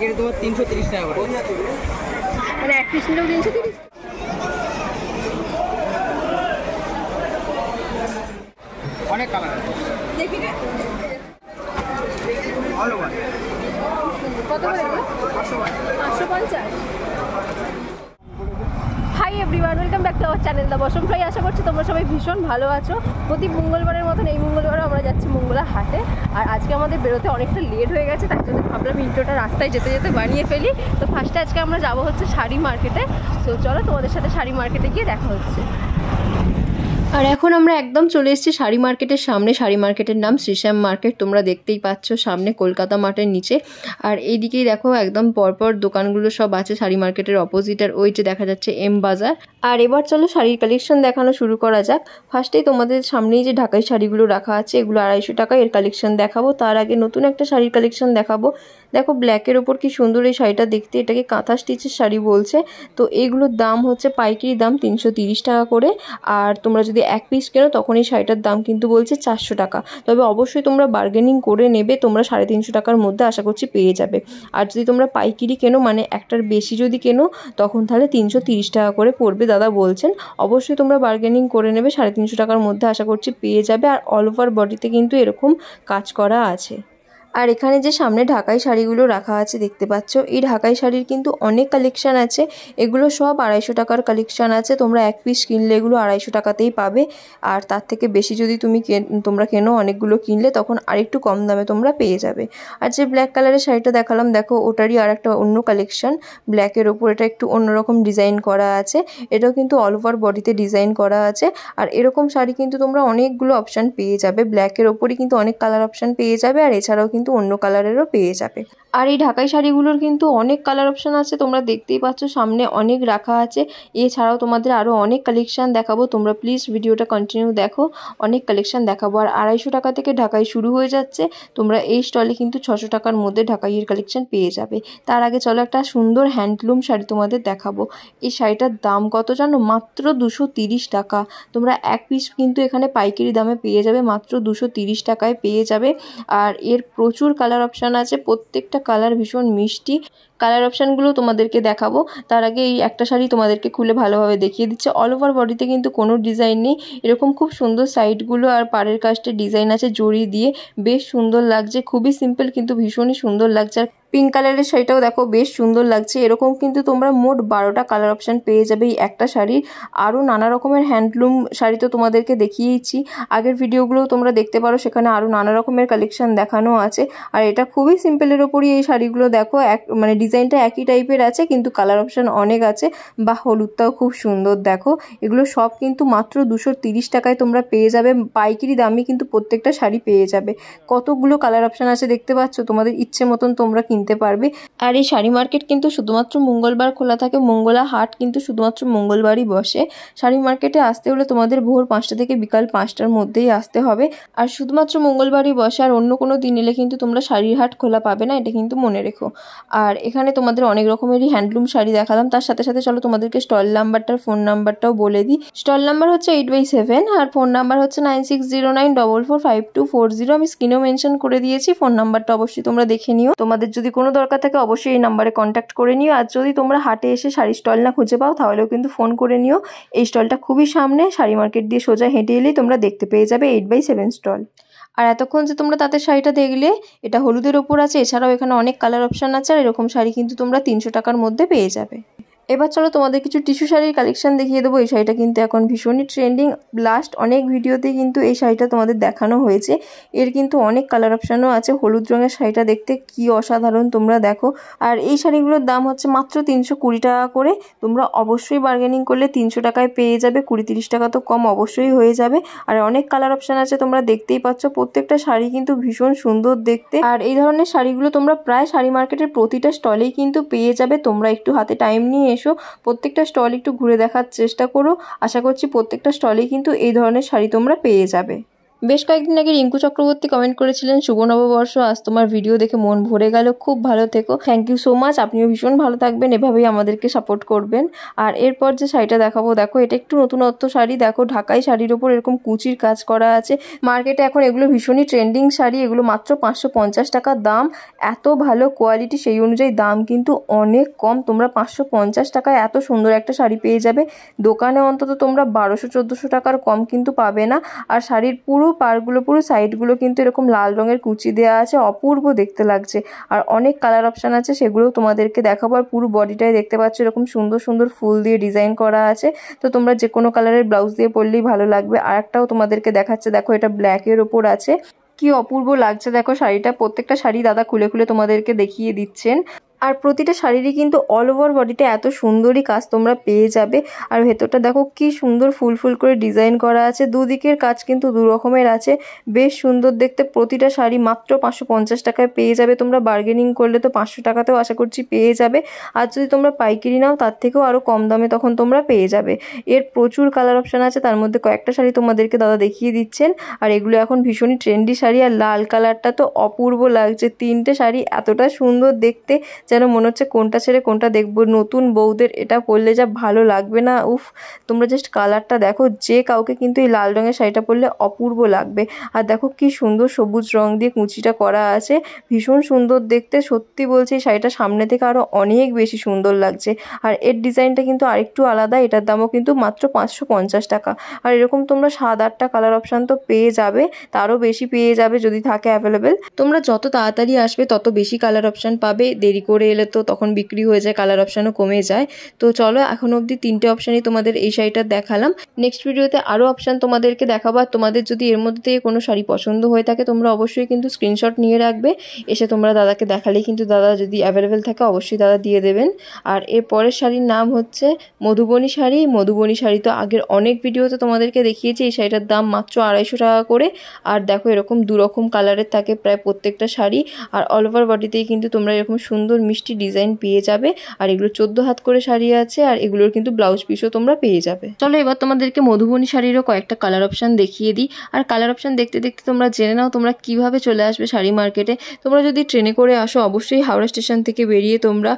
পাইকারি তোমার 330 টাকা করে, মানে এক পিস নিলেও 330। অনেক কালার আছে, দেখি না অল ওভার। কত করে? 550। Hi everyone, welcome back to our channel the বসম ফ্রাই। আশা করছি তোমরা সবাই ভীষণ ভালো আছো। প্রতি মঙ্গলবারের মতন এই মঙ্গলবারও আমরা যাচ্ছি মঙ্গলা হাটে। আর আজকে আমাদের বেরোতে অনেকটা লেট হয়ে গেছে, তাই জন্য ভাবলাম ইন্ট্রোটা রাস্তায় যেতে যেতে বানিয়ে ফেলি। তো ফার্স্টে আজকে আমরা যাবো হচ্ছে শাড়ি মার্কেটে। সো চলো তোমাদের সাথে শাড়ি মার্কেটে গিয়ে দেখা হচ্ছে। আর এখন আমরা একদম চলে এসেছি শাড়ি মার্কেটের সামনে। শাড়ি মার্কেটের নাম শ্রীশ্যাম মার্কেট, তোমরা দেখতেই পাচ্ছ সামনে কলকাতা মার্টের নিচে। আর এইদিকেই দেখো একদম পরপর দোকানগুলো সব আছে শাড়ি মার্কেটের অপোজিট। আর ওই যে দেখা যাচ্ছে এম বাজার। আর এবার চলো শাড়ির কালেকশন দেখানো শুরু করা যাক। ফার্স্টেই তোমাদের সামনেই যে ঢাকাই শাড়িগুলো রাখা আছে, এগুলো 250 টাকা এর কালেকশন দেখাবো। তার আগে নতুন একটা শাড়ির কালেকশন দেখাবো। দেখো ব্ল্যাকের ওপর কি সুন্দর এই শাড়িটা দেখতে, এটাকে কাঁথা স্টিচের শাড়ি বলছে। তো এইগুলোর দাম হচ্ছে পাইকারি দাম 330 টাকা করে। আর তোমরা যদি এক পিস কেনো তখন এই শাড়িটার দাম কিন্তু বলছে 400 টাকা। তবে অবশ্যই তোমরা বার্গেনিং করে নেবে, তোমরা 350 টাকার মধ্যে আশা করছি পেয়ে যাবে। আর যদি তোমরা পাইকারি কেনো, মানে একটার বেশি যদি কেনো, তখন তাহলে 330 টাকা করে পড়বে দাদা বলছেন। অবশ্যই তোমরা বার্গেনিং করে নেবে, 350 টাকার মধ্যে আশা করছি পেয়ে যাবে। আর অল ওভার বডিতে কিন্তু এরকম কাজ করা আছে। আর এখানে যে সামনে ঢাকাই শাড়িগুলো রাখা আছে দেখতে পাচ্ছ, এই ঢাকাই শাড়ির কিন্তু অনেক কালেকশান আছে। এগুলো সব 250 টাকার কালেকশান আছে। তোমরা এক পিস কিনলে এগুলো 250 টাকাতেই পাবে। আর তার থেকে বেশি যদি তোমরা কেনো অনেকগুলো কিনলে, তখন আরেকটু কম দামে তোমরা পেয়ে যাবে। আর যে ব্ল্যাক কালারের শাড়িটা দেখালাম, দেখো ওটারই আর একটা অন্য কালেকশান। ব্ল্যাকের ওপর এটা একটু অন্যরকম ডিজাইন করা আছে। এটাও কিন্তু অল ওভার বডিতে ডিজাইন করা আছে। আর এরকম শাড়ি কিন্তু তোমরা অনেকগুলো অপশান পেয়ে যাবে। ব্ল্যাকের ওপরই কিন্তু অনেক কালার অপশান পেয়ে যাবে। আর এছাড়াও কিন্তু অন্য কালারেরও পেয়ে যাবে। আর এই ঢাকাই শাড়িগুলোর কিন্তু অনেক কালার অপশান আছে, তোমরা দেখতেই পাচ্ছ সামনে অনেক রাখা আছে। এছাড়াও তোমাদের আরও অনেক কালেকশান দেখাবো, তোমরা প্লিজ ভিডিওটা কন্টিনিউ দেখো। অনেক কালেকশান দেখাবো। আর 250 টাকা থেকে ঢাকাই শুরু হয়ে যাচ্ছে। তোমরা এই স্টলে কিন্তু 600 টাকার মধ্যে ঢাকাইয়ের কালেকশান পেয়ে যাবে। তার আগে চলো একটা সুন্দর হ্যান্ডলুম শাড়ি তোমাদের দেখাবো। এই শাড়িটার দাম কত জানো? মাত্র 230 টাকা। তোমরা এক পিস কিন্তু এখানে পাইকারি দামে পেয়ে যাবে, মাত্র 230 টাকায় পেয়ে যাবে। আর এর প্রচুর কালার অপশান আছে, প্রত্যেকটা কালার ভীষণ মিষ্টি। কালার অপশানগুলো তোমাদেরকে দেখাবো। তার আগে এই একটা শাড়ি তোমাদেরকে খুলে ভালোভাবে দেখিয়ে দিচ্ছে। অল ওভার বডিতে কিন্তু কোনো ডিজাইন নেই, এরকম খুব সুন্দর সাইডগুলো আর পাড়ের কাজটা ডিজাইন আছে জড়ি দিয়ে, বেশ সুন্দর লাগছে। খুবই সিম্পল কিন্তু ভীষণই সুন্দর লাগছে। আর পিঙ্ক কালারের শাড়িটাও দেখো বেশ সুন্দর লাগছে। এরকম কিন্তু তোমরা মোট 12টা কালার অপশান পেয়ে যাবে এই একটা শাড়ির। আরও নানা রকমের হ্যান্ডলুম শাড়ি তো তোমাদেরকে দেখিয়েইছি, আগের ভিডিওগুলোও তোমরা দেখতে পারো, সেখানে আরও নানা রকমের কালেকশান দেখানো আছে। আর এটা খুবই সিম্পলের ওপরই এই শাড়িগুলো দেখো, মানে ডিজাইনটা একই টাইপের আছে কিন্তু কালার অপশান অনেক আছে। বা হলুদটাও খুব সুন্দর দেখো। এগুলো সব কিন্তু মাত্র 230 টাকায় তোমরা পেয়ে যাবে। পাইকারি দামে কিন্তু প্রত্যেকটা শাড়ি পেয়ে যাবে। কতগুলো কালার অপশান আছে দেখতে পাচ্ছ, তোমাদের ইচ্ছে মতন তোমরা কিনতে পারবে। আর এই শাড়ি মার্কেট কিন্তু শুধুমাত্র মঙ্গলবার খোলা থাকে, মঙ্গলা হাট কিন্তু শুধুমাত্র মঙ্গলবারই বসে। শাড়ি মার্কেটে আসতে হলে তোমাদের ভোর 5টা থেকে বিকাল 5টার মধ্যেই আসতে হবে। আর শুধুমাত্র মঙ্গলবারই বসে, আর অন্য কোনো দিন এলে কিন্তু তোমরা শাড়ির হাট খোলা পাবে না, এটা কিন্তু মনে রেখো। আর এখানে তোমাদের অনেক রকমেরই হ্যান্ডলুম শাড়ি দেখালাম, তার সাথে সাথে চলো তোমাদেরকে স্টল নাম্বারটার ফোন নাম্বারটাও বলে দিই। স্টল নাম্বার হচ্ছে 8/7 আর ফোন নাম্বার হচ্ছে 9609445240। আমি স্ক্রিনেও মেনশন করে দিয়েছি, ফোন নাম্বারটা অবশ্যই তোমরা দেখে নিও। তোমাদের যদি কোনো দরকার থাকে অবশ্যই এই নাম্বারে কন্ট্যাক্ট করে নিও। আর যদি তোমরা হাটে এসে শাড়ির স্টল না খুঁজে পাও তাহলেও কিন্তু ফোন করে নিও। এই স্টলটা খুবই সামনে, শাড়ি মার্কেট দিয়ে সোজা হেঁটে এলেই তোমরা দেখতে পেয়ে যাবে 8/7 স্টল। আর এতক্ষণ যে তোমরা তাঁতের শাড়িটা দেখলে, এটা হলুদের ওপর আছে। এছাড়াও এখানে অনেক কালার অপশান আছে। আর এরকম শাড়ি কিন্তু তোমরা 300 টাকার মধ্যে পেয়ে যাবে। এবার চলো তোমাদের কিছু টিস্যু শাড়ির কালেকশন দেখিয়ে দেবো। এই শাড়িটা কিন্তু এখন ভীষণই ট্রেন্ডিং, লাস্ট অনেক ভিডিওতে কিন্তু এই শাড়িটা তোমাদের দেখানো হয়েছে। এর কিন্তু অনেক কালার অপশানও আছে। হলুদ রঙের শাড়িটা দেখতে কি অসাধারণ তোমরা দেখো। আর এই শাড়িগুলোর দাম হচ্ছে মাত্র 320 টাকা করে। তোমরা অবশ্যই বার্গেনিং করলে 300 টাকায় পেয়ে যাবে, 20-30 টাকা তো কম অবশ্যই হয়ে যাবে। আর অনেক কালার অপশান আছে, তোমরা দেখতেই পাচ্ছ। প্রত্যেকটা শাড়ি কিন্তু ভীষণ সুন্দর দেখতে। আর এই ধরনের শাড়িগুলো তোমরা প্রায় শাড়ি মার্কেটের প্রতিটা স্টলেই কিন্তু পেয়ে যাবে। তোমরা একটু হাতে টাইম নিয়ে এসো, প্রত্যেকটা স্টল একটু ঘুরে দেখার চেষ্টা করো। আশা করছি প্রত্যেকটা স্টলেই কিন্তু এই ধরনের শাড়ি তোমরা পেয়ে যাবে। বেশ কয়েকদিন আগে রিঙ্কু চক্রবর্তী কমেন্ট করেছিলেন শুভ নববর্ষ, আজ তোমার ভিডিও দেখে মন ভরে গেল, খুব ভালো থেকো। থ্যাংক ইউ সো মাচ, আপনিও ভীষণ ভালো থাকবেন, এভাবেই আমাদেরকে সাপোর্ট করবেন। আর এরপর যে শাড়িটা দেখাবো, দেখো এটা একটু নতুনত্ব শাড়ি। দেখো ঢাকাই শাড়ির ওপর এরকম কুচির কাজ করা আছে। মার্কেটে এখন এগুলো ভীষণই ট্রেন্ডিং শাড়ি, এগুলো মাত্র 550 টাকা দাম। এত ভালো কোয়ালিটি, সেই অনুযায়ী দাম কিন্তু অনেক কম। তোমরা 550 টাকায় এত সুন্দর একটা শাড়ি পেয়ে যাবে। দোকানে অন্তত তোমরা 1200-1400 টাকার কম কিন্তু পাবে না। আর শাড়ির পুরো পাড়গুলো, পুরো সাইডগুলো কিন্তু এরকম লাল রঙের কুচি দেওয়া আছে, অপূর্ব দেখতে লাগছে। আর অনেক কালার অপশান আছে, সেগুলোও তোমাদেরকে দেখাবো। আর পুরো বডিটাই দেখতে পাচ্ছ এরকম সুন্দর সুন্দর ফুল দিয়ে ডিজাইন করা আছে, তো তোমরা যে কোনো কালারের ব্লাউজ দিয়ে পরলেই ভালো লাগবে। আর একটাও তোমাদেরকে দেখাচ্ছে, দেখো এটা ব্ল্যাকের ওপর আছে, কি অপূর্ব লাগছে দেখো শাড়িটা। প্রত্যেকটা শাড়ি দাদা খুলে খুলে তোমাদেরকে দেখিয়ে দিচ্ছেন। আর প্রতিটা শাড়িরই কিন্তু অল ওভার বডিতে এত সুন্দরই কাজ তোমরা পেয়ে যাবে। আর ভেতরটা দেখো কি সুন্দর ফুল ফুল করে ডিজাইন করা আছে, দুদিকের কাজ কিন্তু দু রকমের আছে, বেশ সুন্দর দেখতে। প্রতিটা শাড়ি মাত্র 550 টাকায় পেয়ে যাবে। তোমরা বার্গেনিং করলে তো 500 টাকাতেও আশা করছি পেয়ে যাবে। আর যদি তোমরা পাইকারি নাও তার থেকেও আরও কম দামে তখন তোমরা পেয়ে যাবে। এর প্রচুর কালার অপশান আছে, তার মধ্যে কয়েকটা শাড়ি তোমাদেরকে দাদা দেখিয়ে দিচ্ছেন। আর এগুলো এখন ভীষণই ট্রেন্ডি শাড়ি। আর লাল কালারটা তো অপূর্ব লাগছে, তিনটে শাড়ি এতটা সুন্দর দেখতে, যেন মনে হচ্ছে কোনটা ছেড়ে কোনটা দেখবো। নতুন বউদের এটা পরলে যা ভালো লাগবে না, উফ! তোমরা জাস্ট কালারটা দেখো, যে কাউকে কিন্তু এই লাল রঙের শাড়িটা পরলে অপূর্ব লাগবে। আর দেখো কি সুন্দর সবুজ রং দিয়ে কুচিটা করা আছে, ভীষণ সুন্দর দেখতে। সত্যি বলছি এই শাড়িটা সামনে থেকে আরও অনেক বেশি সুন্দর লাগছে। আর এর ডিজাইনটা কিন্তু আরেকটু আলাদা, এটার দামও কিন্তু মাত্র 550 টাকা। আর এরকম তোমরা 7-8টা কালার অপশান তো পেয়ে যাবে, তারও বেশি পেয়ে যাবে যদি থাকে অ্যাভেলেবেল। তোমরা যত তাড়াতাড়ি আসবে তত বেশি কালার অপশান পাবে, দেরি করে এলে তো তখন বিক্রি হয়ে যায়, কালার অপশানও কমে যায়। তো চলো, এখন অবধি 3টে অপশানই তোমাদের এই শাড়িটা দেখালাম। নেক্সট ভিডিওতে আরও অপশান তোমাদেরকে দেখাবো। আর তোমাদের যদি এর মধ্যে থেকে কোনো শাড়ি পছন্দ হয়ে থাকে তোমরা অবশ্যই কিন্তু স্ক্রিনশট নিয়ে রাখবে, এসে তোমরা দাদাকে দেখালেই কিন্তু দাদা যদি অ্যাভেলেবেল থাকে অবশ্যই দাদা দিয়ে দেবেন। আর এর পরের শাড়ির নাম হচ্ছে মধুবনী শাড়ি। মধুবনী শাড়ি তো আগের অনেক ভিডিওতে তোমাদেরকে দেখিয়েছি। এই শাড়িটার দাম মাত্র 250 টাকা করে। আর দেখো এরকম দুরকম কালারের থাকে প্রায় প্রত্যেকটা শাড়ি। আর অল ওভার বডিতেই কিন্তু তোমরা এরকম সুন্দর মিষ্টি ডিজাইন পেয়ে যাবে। আর এগুলো 14 হাত করে শাড়ি আছে, আর এগুলোর কিন্তু ব্লাউজ পিসও তোমরা পেয়ে যাবে। চলো এবার তোমাদেরকে মধুবনী শাড়িরও কয়েকটা কালার অপশান দেখিয়ে দিই। আর কালার অপশান দেখতে দেখতে তোমরা জেনে নাও তোমরা কিভাবে চলে আসবে শাড়ি মার্কেটে। তোমরা যদি ট্রেনে করে আসো অবশ্যই হাওড়া স্টেশন থেকে বেরিয়ে তোমরা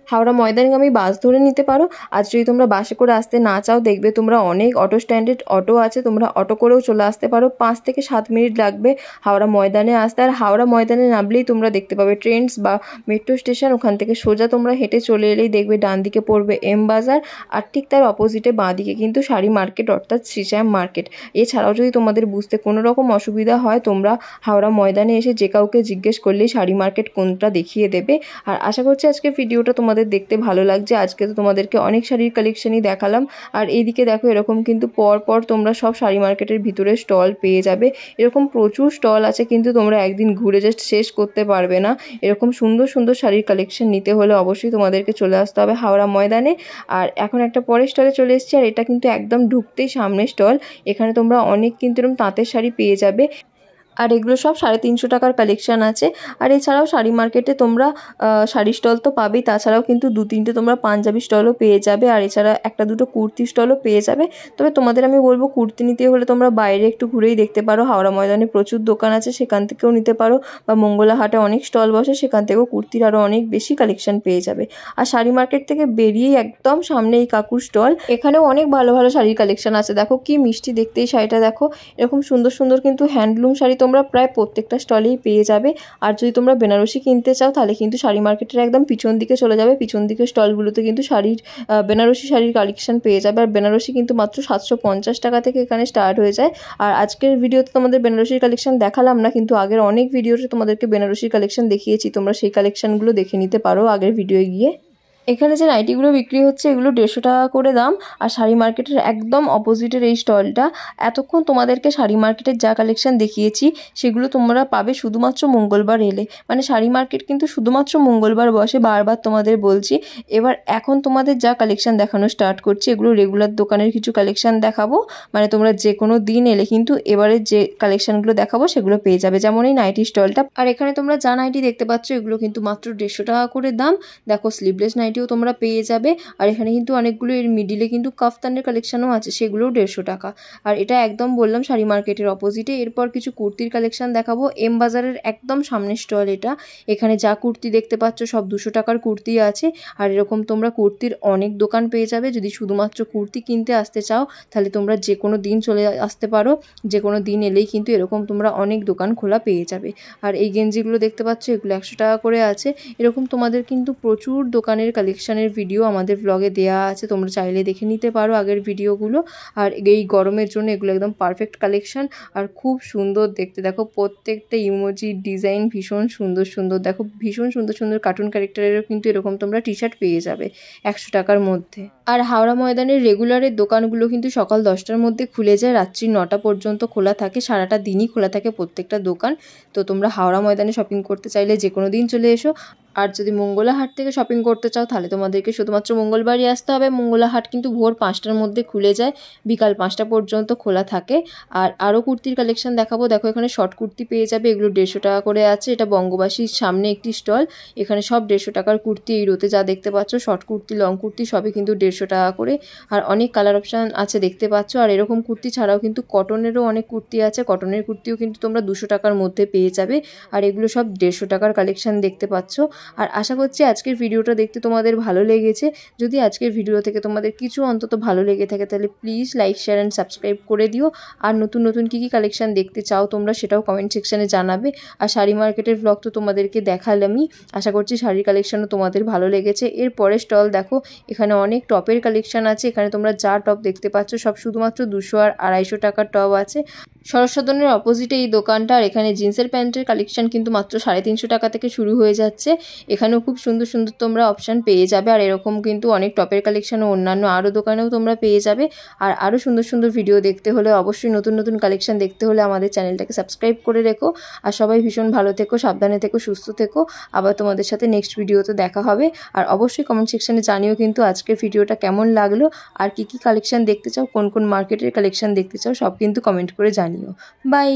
হাওড়া ময়দানগামী বাস ধরে নিতে পারো। আর যদি তোমরা বাসে করে আসতে না চাও, দেখবে তোমরা অনেক অটো স্ট্যান্ডে অটো আছে, তোমরা অটো করেও চলে আসতে পারো। 5 থেকে 7 মিনিট লাগবে হাওড়া ময়দানে আসতে। আর হাওড়া ময়দানে নামলেই তোমরা দেখতে পাবে ট্রেন্স বা মেট্রো স্টেশন, ওখান থেকে সোজা তোমরা হেঁটে চলে এলেই দেখবে ডান দিকে পড়বে এম বাজার, আর ঠিক তার অপোজিটে বাঁ দিকে কিন্তু শাড়ি মার্কেট অর্থাৎ শ্রীশ্যাম মার্কেট। এছাড়াও যদি তোমাদের বুঝতে কোনো রকম অসুবিধা হয়, তোমরা হাওড়া ময়দানে এসে যে কাউকে জিজ্ঞেস করলেই শাড়ি মার্কেট কোনটা দেখিয়ে দেবে। আর আশা করছি আজকের ভিডিওটা তোমাদের দেখতে ভালো লাগছে। আজকে তো তোমাদেরকে অনেক শাড়ির কালেকশনই দেখালাম। আর এইদিকে দেখো এরকম কিন্তু পর পর তোমরা সব শাড়ি মার্কেটের ভিতরে স্টল পেয়ে যাবে। এরকম প্রচুর স্টল আছে, কিন্তু তোমরা একদিন ঘুরে জাস্ট শেষ করতে পারবে না। এরকম সুন্দর সুন্দর শাড়ির কালেকশন নিতে হলে অবশ্যই তোমাদেরকে চলে আসতে হবে হাওড়া ময়দানে। আর এখন একটা পরের স্টলে চলে এসেছি, আর এটা কিন্তু একদম ঢুকতেই সামনে স্টল। এখানে তোমরা অনেক কিন্তু এরকম তাঁতের শাড়ি পেয়ে যাবে। আর এগুলো সব 350 টাকার কালেকশান আছে। আর এছাড়াও শাড়ি মার্কেটে তোমরা শাড়ি স্টল তো পাবেই, তাছাড়াও কিন্তু 2-3টে তোমরা পাঞ্জাবি স্টলও পেয়ে যাবে। আর এছাড়া 1-2টো কুর্তি স্টলও পেয়ে যাবে। তবে তোমাদের আমি বলবো কুর্তি নিতে হলে তোমরা বাইরে একটু ঘুরেই দেখতে পারো। হাওড়া ময়দানে প্রচুর দোকান আছে, সেখান থেকেও নিতে পারো, বা মঙ্গলা হাটে অনেক স্টল বসে, সেখান থেকেও কুর্তির আরও অনেক বেশি কালেকশান পেয়ে যাবে। আর শাড়ি মার্কেট থেকে বেরিয়েই একদম সামনে এই কাকুর স্টল, এখানেও অনেক ভালো ভালো শাড়ির কালেকশান আছে। দেখো কি মিষ্টি দেখতে এই শাড়িটা, দেখো এরকম সুন্দর সুন্দর কিন্তু হ্যান্ডলুম শাড়ি তোমরা প্রায় প্রত্যেকটা স্টলেই পেয়ে যাবে। আর যদি তোমরা বেনারসি কিনতে চাও তাহলে কিন্তু শাড়ি মার্কেটের একদম পিছন দিকে চলে যাবে, পিছন দিকে স্টলগুলোতে কিন্তু শাড়ির বেনারসি শাড়ির কালেকশন পেয়ে যাবে। আর বেনারসি কিন্তু মাত্র 750 টাকা থেকে এখানে স্টার্ট হয়ে যায়। আর আজকের ভিডিওতে তোমাদের বেনারসির কালেকশন দেখালাম না, কিন্তু আগের অনেক ভিডিওতে তোমাদেরকে বেনারসির কালেকশন দেখিয়েছি, তোমরা সেই কালেকশনগুলো দেখে নিতে পারো আগের ভিডিওয়ে গিয়ে। এখানে যে নাইটিগুলো বিক্রি হচ্ছে এগুলো 150 টাকা করে দাম। আর শাড়ি মার্কেটের একদম অপোজিটের এই স্টলটা, এতক্ষণ তোমাদেরকে শাড়ি মার্কেটের যা কালেকশন দেখিয়েছি সেগুলো তোমরা পাবে শুধুমাত্র মঙ্গলবার এলে। মানে শাড়ি মার্কেট কিন্তু শুধুমাত্র মঙ্গলবার বসে, বারবার তোমাদের বলছি। এবার এখন তোমাদের যা কালেকশন দেখানো স্টার্ট করছি, এগুলো রেগুলার দোকানের কিছু কালেকশন দেখাবো। মানে তোমরা যে কোনো দিন এলে কিন্তু এবারে যে কালেকশনগুলো দেখাবো সেগুলো পেয়ে যাবে, যেমন এই নাইটি স্টলটা। আর এখানে তোমরা যা নাইটি দেখতে পাচ্ছ এগুলো কিন্তু মাত্র 150 টাকা করে দাম। দেখো স্লিভলেস নাইটি কোয়ালিটিও তোমরা পেয়ে যাবে। আর এখানে কিন্তু অনেকগুলো এর মিডিলে কিন্তু কাফতানের কালেকশনও আছে, সেগুলোও 150 টাকা। আর এটা একদম বললাম শাড়ি মার্কেটের অপোজিটে। এরপর কিছু কুর্তির কালেকশন দেখাবো, এম বাজারের একদম সামনের স্টল এটা। এখানে যা কুর্তি দেখতে পাচ্ছ সব 200 টাকার কুর্তি আছে। আর এরকম তোমরা কুর্তির অনেক দোকান পেয়ে যাবে। যদি শুধুমাত্র কুর্তি কিনতে আসতে চাও তাহলে তোমরা যে কোনো দিন চলে আসতে পারো, যে কোনো দিন এলেই কিন্তু এরকম তোমরা অনেক দোকান খোলা পেয়ে যাবে। আর এই গেঞ্জিগুলো দেখতে পাচ্ছ এগুলো 100 টাকা করে আছে। এরকম তোমাদের কিন্তু প্রচুর দোকানের কালেকশনের ভিডিও আমাদের ব্লগে দেওয়া আছে, তোমরা চাইলে দেখে নিতে পারো আগের ভিডিওগুলো। আর এই গরমের জন্য এগুলো একদম পারফেক্ট কালেকশন আর খুব সুন্দর দেখতে। দেখো প্রত্যেকটা ইমোজি ডিজাইন ভীষণ সুন্দর সুন্দর, দেখো ভীষণ সুন্দর সুন্দর কার্টুন ক্যারেক্টারেরও কিন্তু এরকম তোমরা টি শার্ট পেয়ে যাবে 100 টাকার মধ্যে। আর হাওড়া ময়দানের রেগুলারের দোকানগুলো কিন্তু সকাল 10টার মধ্যে খুলে যায়, রাত্রি 9টা পর্যন্ত খোলা থাকে, সারাটা দিনই খোলা থাকে প্রত্যেকটা দোকান। তো তোমরা হাওড়া ময়দানে শপিং করতে চাইলে যে কোনো দিন চলে এসো। আর যদি মঙ্গলা হাট থেকে শপিং করতে চাও তাহলে তোমাদেরকে শুধুমাত্র মঙ্গলবারই আসতে হবে। মঙ্গলা হাট কিন্তু ভোর 5টার মধ্যে খুলে যায়, বিকাল 5টা পর্যন্ত খোলা থাকে। আর আরও কুর্তির কালেকশন দেখাবো, দেখো এখানে শর্ট কুর্তি পেয়ে যাবে, এগুলো 150 টাকা করে আছে। এটা বঙ্গবাসীর সামনে একটি স্টল, এখানে সব 150 টাকার কুর্তি। এই রোতে যা দেখতে পাচ্ছ শর্ট কুর্তি লং কুর্তি সবই কিন্তু 150 টাকা করে। আর অনেক কালার অপশান আছে দেখতে পাচ্ছ। আর এরকম কুর্তি ছাড়াও কিন্তু কটনেরও অনেক কুর্তি আছে, কটনের কুর্তিও কিন্তু তোমরা 200 টাকার মধ্যে পেয়ে যাবে। আর এগুলো সব 150 টাকার কালেকশন দেখতে পাচ্ছ। আর আশা করছি আজকের ভিডিওটা দেখতে তোমাদের ভালো লেগেছে। যদি আজকের ভিডিও থেকে তোমাদের কিছু অন্তত ভালো লেগে থাকে তাহলে please like share and subscribe করে দিও। আর নতুন নতুন কী কী কালেকশন দেখতে চাও তোমরা সেটাও কমেন্ট সেকশানে জানাবে। আর শাড়ি মার্কেটের ব্লগ তো তোমাদেরকে দেখালামই, আশা করছি শাড়ির কালেকশনও তোমাদের ভালো লেগেছে। এরপরে স্টল দেখো, এখানে অনেক টপের কালেকশন আছে। এখানে তোমরা যা টপ দেখতে পাচ্ছ সব শুধুমাত্র 200 আর 250 টাকার টপ আছে। সরস্বতী সদনের অপোজিটে এই দোকানটা। আর এখানে জিন্সের প্যান্টের কালেকশন কিন্তু মাত্র 350 টাকা থেকে শুরু হয়ে যাচ্ছে। এখানেও খুব সুন্দর সুন্দর তোমরা অপশান পেয়ে যাবে। আর এরকম কিন্তু অনেক টপের কালেকশন ও অন্যান্য আরও দোকানেও তোমরা পেয়ে যাবে। আর আরও সুন্দর সুন্দর ভিডিও দেখতে হলে অবশ্যই নতুন নতুন কালেকশন দেখতে হলে আমাদের চ্যানেলটাকে সাবস্ক্রাইব করে রেখো। আর সবাই ভীষণ ভালো থেকো, সাবধানে থেকো, সুস্থ থেকো। আবার তোমাদের সাথে নেক্সট ভিডিওতে দেখা হবে। আর অবশ্যই কমেন্ট সেকশানে জানিও কিন্তু আজকের ভিডিওটা কেমন লাগলো, আর কি কি কালেকশন দেখতে চাও, কোন কোন মার্কেটের কালেকশন দেখতে চাও সব কিন্তু কমেন্ট করে জানিও। বাই।